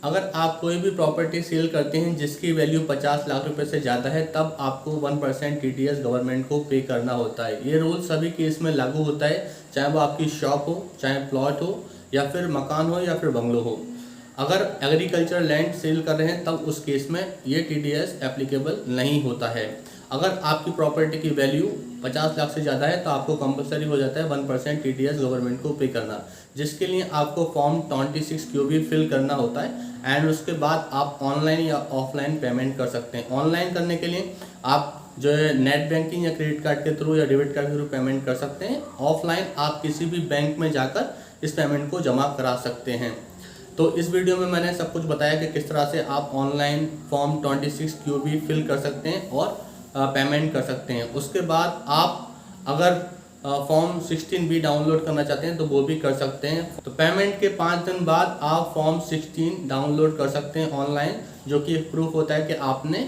अगर आप कोई भी प्रॉपर्टी सेल करते हैं जिसकी वैल्यू 50 लाख रुपए से ज़्यादा है, तब आपको 1% टीडीएस गवर्नमेंट को पे करना होता है। ये रूल सभी केस में लागू होता है, चाहे वो आपकी शॉप हो, चाहे प्लॉट हो, या फिर मकान हो, या फिर बंगलो हो। अगर एग्रीकल्चर लैंड सेल कर रहे हैं तब उस केस में ये टीडीएस एप्लीकेबल नहीं होता है। अगर आपकी प्रॉपर्टी की वैल्यू 50 लाख से ज़्यादा है तो आपको कंपलसरी हो जाता है 1% टीडीएस गवर्नमेंट को पे करना, जिसके लिए आपको फॉर्म 26Q भी फिल करना होता है। एंड उसके बाद आप ऑनलाइन या ऑफलाइन पेमेंट कर सकते हैं। ऑनलाइन करने के लिए आप जो है नेट बैंकिंग या क्रेडिट कार्ड के थ्रू या डेबिट कार्ड के थ्रू पेमेंट कर सकते हैं। ऑफलाइन आप किसी भी बैंक में जाकर इस पेमेंट को जमा करा सकते हैं। तो इस वीडियो में मैंने सब कुछ बताया कि किस तरह से आप ऑनलाइन फॉर्म 26Q भी फिल कर सकते हैं और पेमेंट कर सकते हैं। उसके बाद आप अगर फॉर्म 16 भी डाउनलोड करना चाहते हैं तो वो भी कर सकते हैं। तो पेमेंट के 5 दिन बाद आप फॉर्म 16 डाउनलोड कर सकते हैं ऑनलाइन, जो कि एक प्रूफ होता है कि आपने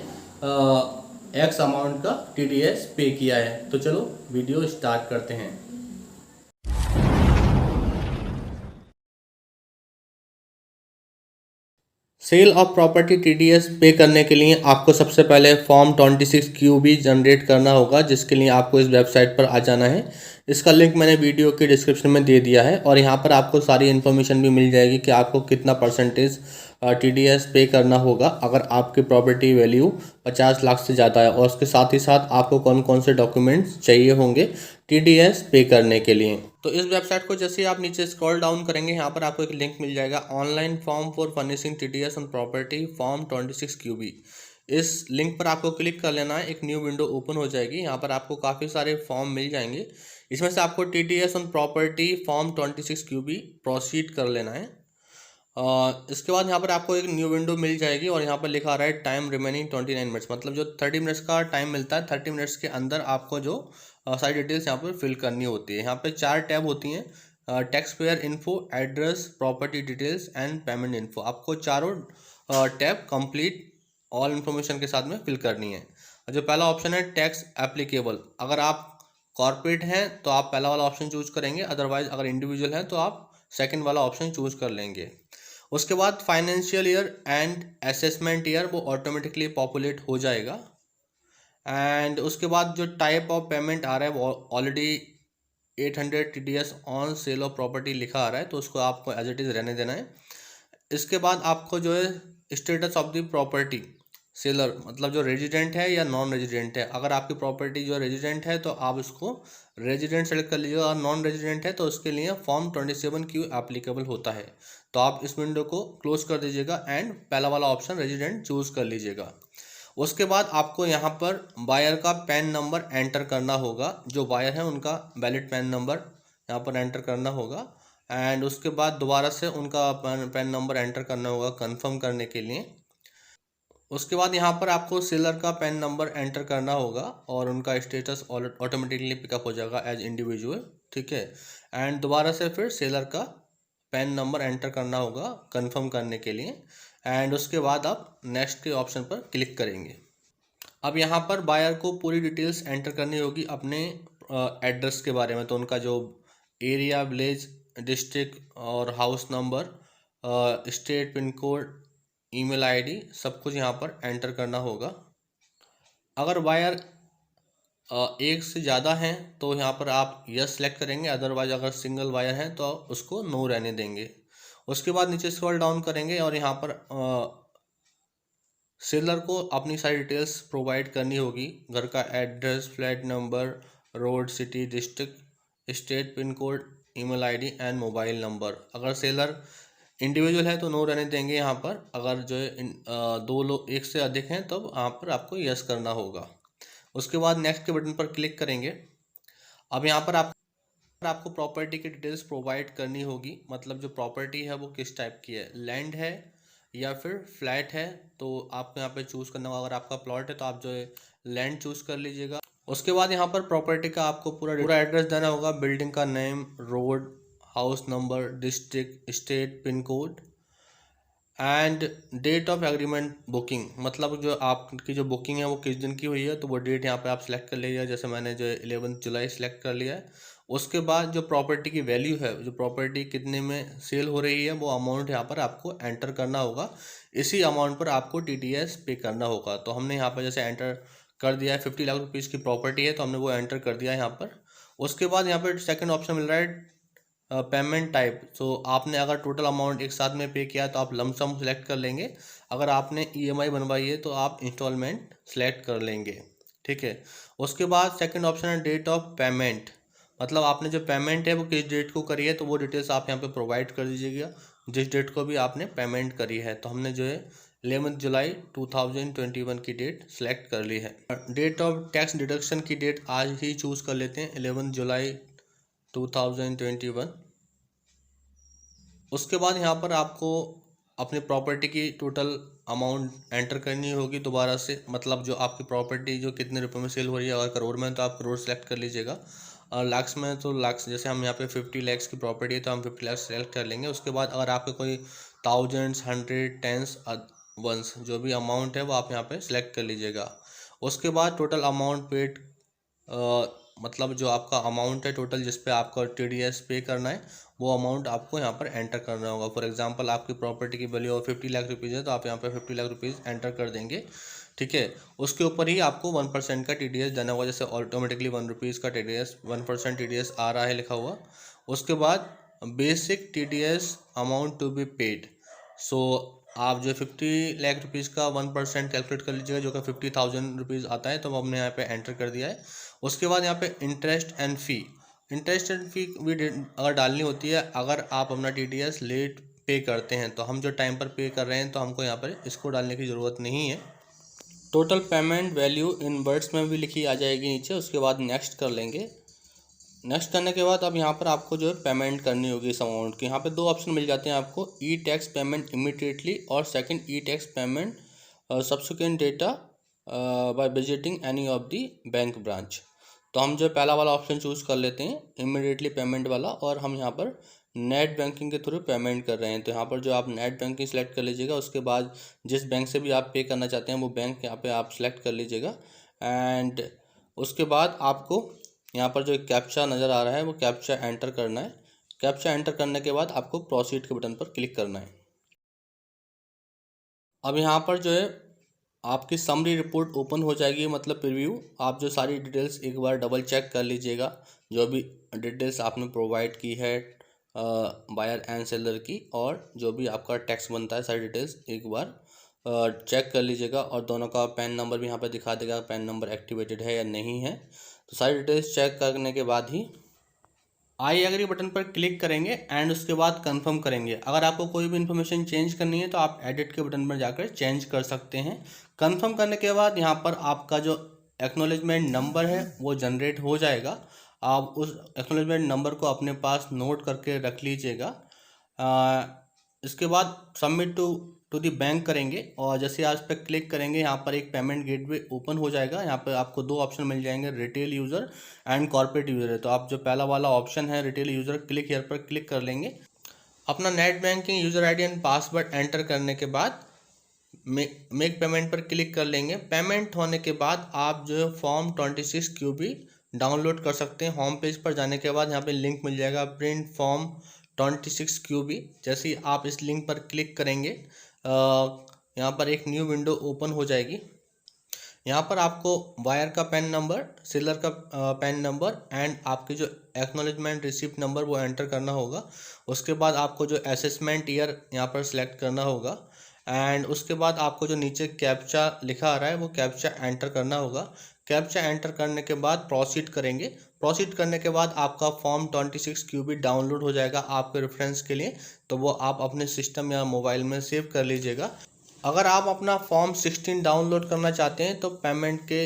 एक्स अमाउंट का टीडीएस पे किया है। तो चलो वीडियो स्टार्ट करते हैं। सेल ऑफ प्रॉपर्टी टीडीएस पे करने के लिए आपको सबसे पहले फॉर्म 26Q भी जनरेट करना होगा, जिसके लिए आपको इस वेबसाइट पर आ जाना है। इसका लिंक मैंने वीडियो के डिस्क्रिप्शन में दे दिया है और यहाँ पर आपको सारी इन्फॉर्मेशन भी मिल जाएगी कि आपको कितना परसेंटेज टीडीएस पे करना होगा अगर आपकी प्रॉपर्टी वैल्यू 50 लाख से ज़्यादा है, और उसके साथ ही साथ आपको कौन कौन से डॉक्यूमेंट्स चाहिए होंगे टीडीएस पे करने के लिए। तो इस वेबसाइट को जैसे ही आप नीचे स्क्रॉल डाउन करेंगे, यहाँ पर आपको एक लिंक मिल जाएगा, online form for furnishing TDS on property form 26QB। इस लिंक पर आपको क्लिक कर लेना है, एक न्यू विंडो ओपन हो जाएगी। यहाँ पर आपको काफ़ी सारे फॉर्म मिल जाएंगे, इसमें से आपको TDS on property form 26QB proceed कर लेना है। इसके बाद यहाँ पर आपको एक न्यू विंडो मिल जाएगी और यहाँ पर लिखा आ रहा है टाइम रिमेनिंग 29 मिनट्स, मतलब जो 30 मिनट्स का टाइम मिलता है, 30 मिनट्स के अंदर आपको जो सारी डिटेल्स यहाँ पर फिल करनी होती है। यहाँ पे 4 टैब होती हैं, tax payer info, address, property details and payment info. आपको चारों टैब कंप्लीट ऑल इन्फॉर्मेशन के साथ में फिल करनी है। जो पहला ऑप्शन है टैक्स एप्लीकेबल, अगर आप कॉर्पोरेट हैं तो आप पहला वाला ऑप्शन चूज करेंगे, अदरवाइज अगर इंडिविजुअल हैं तो आप सेकंड वाला ऑप्शन चूज कर लेंगे। उसके बाद financial year and assessment year वो ऑटोमेटिकली पॉपुलेट हो जाएगा। एंड उसके बाद जो टाइप ऑफ पेमेंट आ रहा है वो already 800 TDS on sale of property लिखा आ रहा है, तो उसको आपको एज इट इज़ रहने देना है। इसके बाद आपको जो है status of the property seller, मतलब जो रेजिडेंट है या नॉन रेजिडेंट है। अगर आपकी प्रॉपर्टी जो रेजिडेंट है तो आप उसको रेजिडेंट सेलेक्ट कर लीजिएगा, और नॉन रेजिडेंट है तो उसके लिए फॉर्म 27Q एप्लीकेबल होता है। तो आप इस विंडो को क्लोज कर दीजिएगा एंड पहला वाला ऑप्शन रेजिडेंट चूज कर लीजिएगा। उसके बाद आपको यहाँ पर बायर का पैन नंबर एंटर करना होगा, जो बायर है उनका वैलिड पैन नंबर यहाँ पर एंटर करना होगा। एंड उसके बाद दोबारा से उनका पैन नंबर एंटर करना होगा कंफर्म करने के लिए। उसके बाद यहाँ पर आपको सेलर का पैन नंबर एंटर करना होगा और उनका स्टेटस ऑटोमेटिकली पिकअप हो जाएगा एज इंडिविजुअल, ठीक है। एंड दोबारा से फिर सेलर का पैन नंबर एंटर करना होगा कंफर्म करने के लिए। एंड उसके बाद आप नेक्स्ट के ऑप्शन पर क्लिक करेंगे। अब यहाँ पर बायर को पूरी डिटेल्स एंटर करनी होगी अपने एड्रेस के बारे में, तो उनका जो एरिया, विलेज, डिस्ट्रिक्ट और house number, state, pin code, email ID, सब कुछ यहाँ पर एंटर करना होगा। अगर बायर एक से ज़्यादा हैं तो यहाँ पर आप यस सेलेक्ट करेंगे, अदरवाइज अगर सिंगल वायर है तो उसको नो रहने देंगे। उसके बाद नीचे स्क्रॉल डाउन करेंगे और यहाँ पर सेलर को अपनी सारी डिटेल्स प्रोवाइड करनी होगी, घर का address, flat number, road, city, district, state, pin code, email ID and mobile number. अगर सेलर इंडिविजुअल है तो नो रहने देंगे यहाँ पर, अगर जो है दो लोग एक से अधिक हैं तो यहाँ पर आपको यस करना होगा। उसके बाद नेक्स्ट के बटन पर क्लिक करेंगे। अब यहाँ पर आपको प्रॉपर्टी की डिटेल्स प्रोवाइड करनी होगी, मतलब जो प्रॉपर्टी है वो किस टाइप की है, लैंड है या फिर फ्लैट है, तो आपको यहाँ पे चूज़ करना होगा। अगर आपका प्लॉट है तो आप जो है लैंड चूज़ कर लीजिएगा। उसके बाद यहाँ पर प्रॉपर्टी का आपको पूरा एड्रेस देना होगा, बिल्डिंग का name, road, house number, district, state, pin code and date of agreement booking, मतलब जो आपकी जो बुकिंग है वो किस दिन की हुई है, तो वो डेट यहाँ पे आप सिलेक्ट कर लीजिए। जैसे मैंने जो 11 जुलाई सिलेक्ट कर लिया है। उसके बाद जो प्रॉपर्टी की वैल्यू है, जो प्रॉपर्टी कितने में सेल हो रही है, वो अमाउंट यहाँ पर आपको एंटर करना होगा। इसी अमाउंट पर आपको TDS पे करना होगा। तो हमने यहाँ पर जैसे एंटर कर दिया है, 50 लाख रुपीज़ की प्रॉपर्टी है तो हमने वो एंटर कर दिया है यहाँ पर। उसके बाद यहाँ पर सेकंड ऑप्शन मिल रहा है पेमेंट टाइप। तो आपने अगर टोटल अमाउंट एक साथ में पे किया तो आप लमसम सेलेक्ट कर लेंगे। अगर आपने EMI बनवाई है तो आप इंस्टॉलमेंट सेलेक्ट कर लेंगे, ठीक है। उसके बाद सेकंड ऑप्शन है डेट ऑफ पेमेंट, मतलब आपने जो पेमेंट है वो किस डेट को करी है, तो वो डिटेल्स आप यहाँ पे प्रोवाइड कर दीजिएगा जिस डेट को भी आपने पेमेंट करी है। तो हमने जो है 11 जुलाई 2021 की डेट सेलेक्ट कर ली है। डेट ऑफ टैक्स डिडक्शन की डेट आज ही चूज़ कर लेते हैं, 11 जुलाई 2021। उसके बाद यहाँ पर आपको अपनी प्रॉपर्टी की टोटल अमाउंट एंटर करनी होगी दोबारा से, मतलब जो आपकी प्रॉपर्टी जो कितने रुपए में सेल हो रही है। अगर करोड़ में तो आप करोड़ सेलेक्ट कर लीजिएगा, और लाख्स में तो लाख्स, जैसे हम यहाँ पे 50 लाख्स की प्रॉपर्टी है तो हम 50 लाख सेलेक्ट कर लेंगे। उसके बाद अगर आपके कोई थाउजेंड्स, हंड्रेड, टेंस, वंस जो भी अमाउंट है वो आप यहाँ पे सिलेक्ट कर लीजिएगा। उसके बाद टोटल अमाउंट पेड, मतलब जो आपका अमाउंट है टोटल जिस पे आपको TDS पे करना है, वो अमाउंट आपको यहाँ पर एंटर करना होगा। फॉर एग्जांपल आपकी प्रॉपर्टी की वैल्यू 50 लाख रुपीज़ है तो आप यहाँ पे 50 लाख रुपीज़ एंटर कर देंगे, ठीक है। उसके ऊपर ही आपको 1% का TDS देना होगा, जैसे ऑटोमेटिकली 1 रुपीज़ का TDS, 1% TDS आ रहा है लिखा हुआ। उसके बाद basic TDS amount to be paid. So आप जो 50 लाख रुपीज़ का 1% कैलकुलेट कर लीजिएगा, जो कि 50,000 रुपीज़ आता है, तो हमने यहाँ पे एंटर कर दिया है। उसके बाद यहाँ पे interest and fee, interest and fee भी अगर डालनी होती है, अगर आप अपना TDS लेट पे करते हैं, तो हम जो टाइम पर पे कर रहे हैं तो हमको यहाँ पर इसको डालने की ज़रूरत नहीं है। Total payment value in words में भी लिखी आ जाएगी नीचे। उसके बाद नेक्स्ट कर लेंगे। नेक्स्ट करने के बाद अब यहाँ पर आपको जो है पेमेंट करनी होगी इस अमाउंट की। यहाँ पे 2 ऑप्शन मिल जाते हैं आपको, E-टैक्स पेमेंट इमीडिएटली और second e tax payment subsequent data by visiting any of the bank branch. तो हम जो पहला वाला ऑप्शन चूज़ कर लेते हैं, इमीडिएटली पेमेंट वाला, और हम यहाँ पर नेट बैंकिंग के थ्रू पेमेंट कर रहे हैं। तो यहाँ पर जो आप नेट बैंकिंग सेलेक्ट कर लीजिएगा। उसके बाद जिस बैंक से भी आप पे करना चाहते हैं वो बैंक यहाँ पे आप सेलेक्ट कर लीजिएगा। एंड उसके बाद आपको यहाँ पर जो एक कैप्चा नज़र आ रहा है वो कैप्चा एंटर करना है। कैप्चा एंटर करने के बाद आपको प्रोसीड के बटन पर क्लिक करना है। अब यहाँ पर जो है आपकी समरी रिपोर्ट ओपन हो जाएगी, मतलब प्रीव्यू। आप जो सारी डिटेल्स एक बार डबल चेक कर लीजिएगा, जो भी डिटेल्स आपने प्रोवाइड की है बायर एंड सेलर की, और जो भी आपका टैक्स बनता है, सारी डिटेल्स एक बार चेक कर लीजिएगा। और दोनों का पैन नंबर भी यहाँ पर दिखा देगा, पैन नंबर एक्टिवेटेड है या नहीं है। तो सारी डिटेल्स चेक करने के बाद ही आई एग्री बटन पर क्लिक करेंगे एंड उसके बाद कंफर्म करेंगे। अगर आपको कोई भी इन्फॉर्मेशन चेंज करनी है तो आप एडिट के बटन पर जाकर चेंज कर सकते हैं। कंफर्म करने के बाद यहाँ पर आपका जो एक्नॉलेजमेंट नंबर है वो जनरेट हो जाएगा। आप उस एक्नॉलेजमेंट नंबर को अपने पास नोट करके रख लीजिएगा। इसके बाद सबमिट टू दी बैंक करेंगे, और जैसे आज पे क्लिक करेंगे यहाँ पर एक पेमेंट गेटवे ओपन हो जाएगा। यहाँ पर आपको 2 ऑप्शन मिल जाएंगे, retail user and corporate user है। तो आप जो पहला वाला ऑप्शन है रिटेल यूज़र, क्लिक हियर पर क्लिक कर लेंगे। अपना net banking user ID and password enter करने के बाद मेक पेमेंट पर क्लिक कर लेंगे। पेमेंट होने के बाद आप जो है फॉर्म 26 QB डाउनलोड कर सकते हैं। होम पेज पर जाने के बाद यहाँ पे लिंक मिल जाएगा प्रिंट फॉर्म 26 QB। जैसे ही आप इस लिंक पर क्लिक करेंगे यहाँ पर एक न्यू विंडो ओपन हो जाएगी। यहाँ पर आपको वायर का पैन नंबर, सेलर का पैन नंबर एंड आपके जो एक्नॉलेजमेंट रिसिप्ट नंबर वो एंटर करना होगा। उसके बाद आपको जो असेसमेंट ईयर यहाँ पर सिलेक्ट करना होगा। एंड उसके बाद आपको जो नीचे कैप्चा लिखा आ रहा है वो कैप्चा एंटर करना होगा। कैप्चा एंटर करने के बाद प्रोसीड करेंगे। प्रोसीड करने के बाद आपका फॉर्म 26 QB डाउनलोड हो जाएगा आपके रेफरेंस के लिए। तो वो आप अपने सिस्टम या मोबाइल में सेव कर लीजिएगा। अगर आप अपना फॉर्म 16 डाउनलोड करना चाहते हैं तो पेमेंट के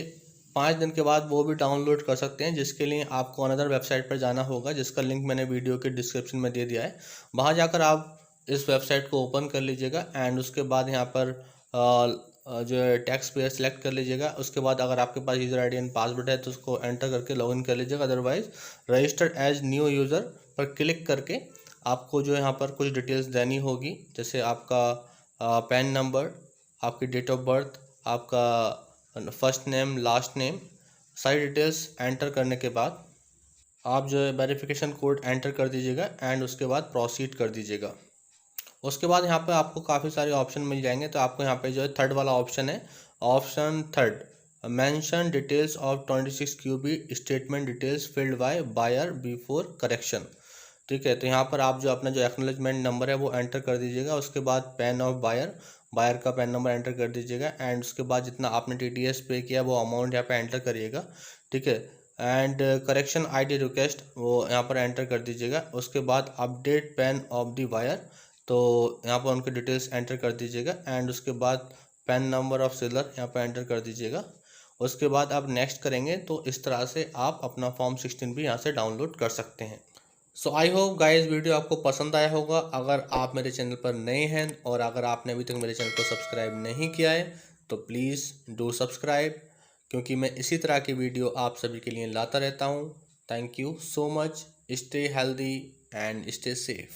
5 दिन के बाद वो भी डाउनलोड कर सकते हैं, जिसके लिए आपको अनदर वेबसाइट पर जाना होगा, जिसका लिंक मैंने वीडियो के डिस्क्रिप्शन में दे दिया है। वहाँ जाकर आप इस वेबसाइट को ओपन कर लीजिएगा एंड उसके बाद यहाँ पर जो है टैक्स पेयर सेलेक्ट कर लीजिएगा। उसके बाद अगर आपके पास यूज़र ID एंड पासवर्ड है तो उसको एंटर करके लॉगिन कर लीजिएगा। Otherwise register as new user पर क्लिक करके आपको जो यहाँ पर कुछ डिटेल्स देनी होगी, जैसे आपका पैन नंबर, आपकी डेट ऑफ बर्थ, आपका फर्स्ट नेम, लास्ट नेम, सारी डिटेल्स एंटर करने के बाद आप जो है वेरिफिकेशन कोड एंटर कर दीजिएगा एंड उसके बाद प्रोसीड कर दीजिएगा। उसके बाद यहाँ पे आपको काफ़ी सारे ऑप्शन मिल जाएंगे। तो आपको यहाँ पे जो है थर्ड वाला ऑप्शन है, option third, mention details of 26 QB statement details filled by buyer before correction. ठीक है, तो यहाँ पर आप जो अपना जो एक्नॉलेजमेंट नंबर है वो एंटर कर दीजिएगा। उसके बाद पैन ऑफ बायर, बायर का पैन नंबर एंटर कर दीजिएगा एंड उसके बाद जितना आपने TDS पे किया वो अमाउंट यहाँ पे एंटर करिएगा। ठीक है, एंड करेक्शन ID रिक्वेस्ट वो यहाँ पर एंटर कर दीजिएगा। उसके बाद update PAN of the buyer, तो यहाँ पर उनके डिटेल्स एंटर कर दीजिएगा एंड उसके बाद पैन नंबर ऑफ सेलर यहाँ पर एंटर कर दीजिएगा। उसके बाद आप नेक्स्ट करेंगे तो इस तरह से आप अपना फॉर्म 16 भी यहाँ से डाउनलोड कर सकते हैं। सो आई होप गाइस वीडियो आपको पसंद आया होगा। अगर आप मेरे चैनल पर नए हैं और अगर आपने अभी तक मेरे चैनल को सब्सक्राइब नहीं किया है तो प्लीज़ डू सब्सक्राइब, क्योंकि मैं इसी तरह की वीडियो आप सभी के लिए लाता रहता हूँ। Thank you so much. Stay healthy and stay safe.